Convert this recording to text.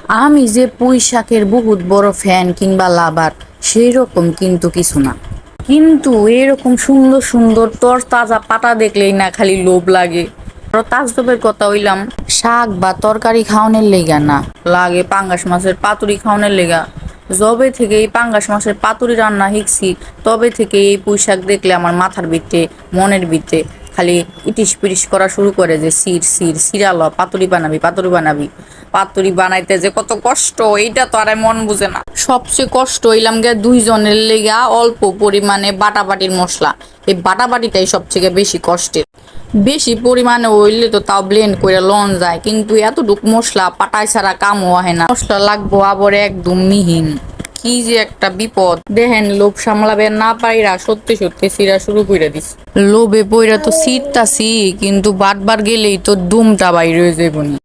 আমি যে পুঁই শাকের বহুত বড় ফ্যান কিংবা লাভার সেই রকম কিন্তু কিছু না। কিন্তু এরকম সুন্দর সুন্দর তরতাজা পাতা দেখলেই না খালি লোভ লাগে। আরো তাজবের কথা হইলাম, শাক বা তরকারি খাওয়ানোর লেগা না, লাগে পাঙ্গাস মাছের পাতুরি খাওয়ানোর লেগা। যবে থেকে এই পাঙ্গাস মাছের পাতুরি রান্না শিখছি তবে থেকে এই পুঁই শাক দেখলে আমার মাথার ভিতরে মনের ভিতরে খালি ইটিস পিটিস করা শুরু করে যে সিরাল পাতুরি বানাবি পাতুরি বানাবি। পাতুরি বানাইতে যে কত কষ্ট এইটা তো আর মন বুঝে না। সবচেয়ে কষ্ট হইলাম গে দুইজনের লেগা অল্প পরিমাণে বাটাবাটির মশলা, এই বাটাবাটিটাই সবচেয়ে বেশি কষ্টের। বেশি পরিমাণে হইলে তো তাও ব্লেন্ড করে লন যায়, কিন্তু এতটুক মশলা পাটাই ছাড়া কামও হয় না। মশলা লাগবো আবার একদম মিহিন। কি যে একটা বিপদ দেখেন, লোভ সামলাবে না পাইরা সত্যি সত্যি সিরা শুরু করে দিস। লোভে পইরা তো সিটতাছি, কিন্তু বারবার গেলেই তো দুমটা বাইরে হয়ে যাবনি।